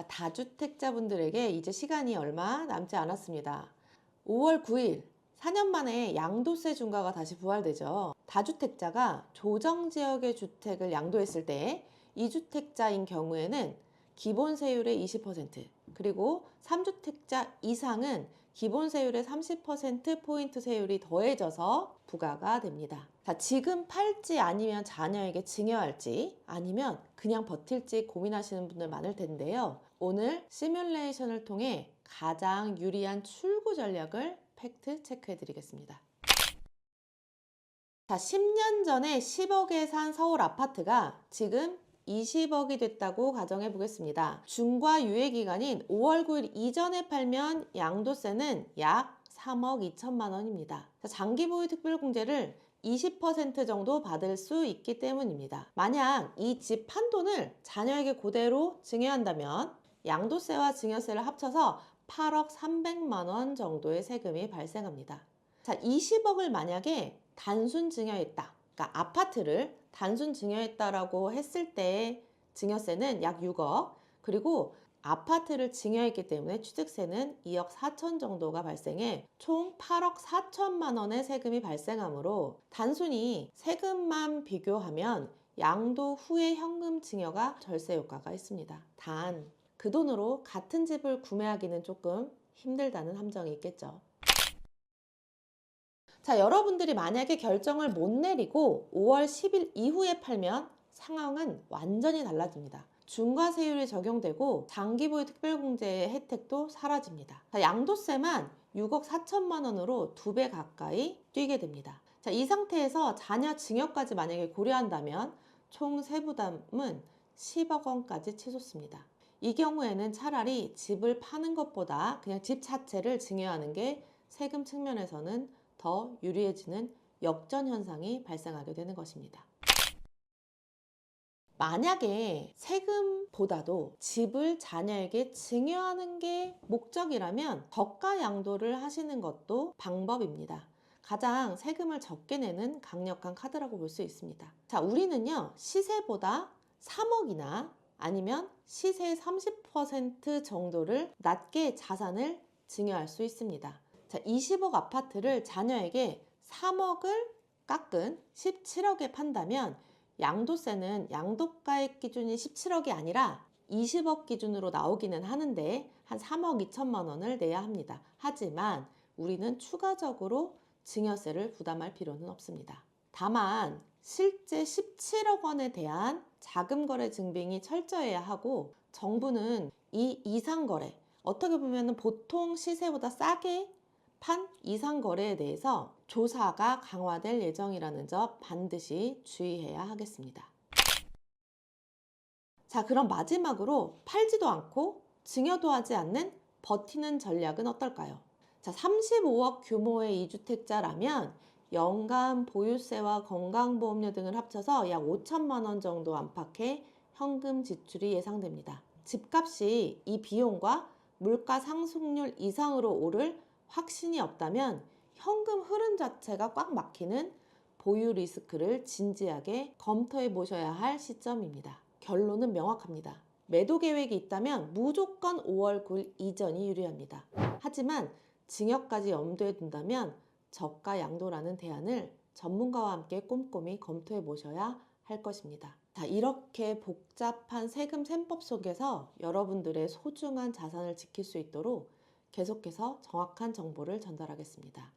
자, 다주택자분들에게 이제 시간이 얼마 남지 않았습니다. 5월 9일, 4년 만에 양도세 중과가 다시 부활되죠. 다주택자가 조정지역의 주택을 양도했을 때 2주택자인 경우에는 기본세율의 20%, 그리고 3주택자 이상은 기본세율의 30%포인트 세율이 더해져서 부과가 됩니다. 자, 지금 팔지 아니면 자녀에게 증여할지 아니면 그냥 버틸지 고민하시는 분들 많을 텐데요. 오늘 시뮬레이션을 통해 가장 유리한 출구 전략을 팩트 체크해 드리겠습니다. 자, 10년 전에 10억에 산 서울 아파트가 지금 20억이 됐다고 가정해 보겠습니다. 중과 유예 기간인 5월 9일 이전에 팔면 양도세는 약 3억 2천만 원입니다. 장기 보유 특별공제를 20% 정도 받을 수 있기 때문입니다. 만약 이 집 판 돈을 자녀에게 그대로 증여한다면 양도세와 증여세를 합쳐서 8억 300만 원 정도의 세금이 발생합니다. 자, 20억을 만약에 단순 증여했다. 그러니까 아파트를 단순 증여했다라고 했을 때 증여세는 약 6억, 그리고 아파트를 증여했기 때문에 취득세는 2억 4천 정도가 발생해 총 8억 4천만 원의 세금이 발생하므로 단순히 세금만 비교하면 양도 후의 현금 증여가 절세 효과가 있습니다. 단, 그 돈으로 같은 집을 구매하기는 조금 힘들다는 함정이 있겠죠. 자, 여러분들이 만약에 결정을 못 내리고 5월 10일 이후에 팔면 상황은 완전히 달라집니다. 중과세율이 적용되고 장기보유 특별공제의 혜택도 사라집니다. 자, 양도세만 6억 4천만 원으로 2배 가까이 뛰게 됩니다. 자, 이 상태에서 자녀 증여까지 만약에 고려한다면 총 세부담은 10억 원까지 치솟습니다. 이 경우에는 차라리 집을 파는 것보다 그냥 집 자체를 증여하는 게 세금 측면에서는 더 유리해지는 역전 현상이 발생하게 되는 것입니다. 만약에 세금보다도 집을 자녀에게 증여하는 게 목적이라면 저가 양도를 하시는 것도 방법입니다. 가장 세금을 적게 내는 강력한 카드라고 볼 수 있습니다. 자, 우리는요, 시세보다 3억이나 아니면 시세의 30% 정도를 낮게 자산을 증여할 수 있습니다. 자, 20억 아파트를 자녀에게 3억을 깎은 17억에 판다면 양도세는 양도가액 기준이 17억이 아니라 20억 기준으로 나오기는 하는데 한 3억 2천만 원을 내야 합니다. 하지만 우리는 추가적으로 증여세를 부담할 필요는 없습니다. 다만 실제 17억 원에 대한 자금거래 증빙이 철저해야 하고 정부는 이 이상거래, 어떻게 보면 보통 시세보다 싸게 판 이상 거래에 대해서 조사가 강화될 예정이라는 점 반드시 주의해야 하겠습니다. 자, 그럼 마지막으로 팔지도 않고 증여도 하지 않는 버티는 전략은 어떨까요? 자, 35억 규모의 2주택자라면 연간 보유세와 건강보험료 등을 합쳐서 약 5천만 원 정도 안팎의 현금 지출이 예상됩니다. 집값이 이 비용과 물가 상승률 이상으로 오를 확신이 없다면 현금 흐름 자체가 꽉 막히는 보유 리스크를 진지하게 검토해 보셔야 할 시점입니다. 결론은 명확합니다. 매도 계획이 있다면 무조건 5월 9일 이전이 유리합니다. 하지만 증여까지 염두에 둔다면 저가 양도라는 대안을 전문가와 함께 꼼꼼히 검토해 보셔야 할 것입니다. 자, 이렇게 복잡한 세금 셈법 속에서 여러분들의 소중한 자산을 지킬 수 있도록 계속해서 정확한 정보를 전달하겠습니다.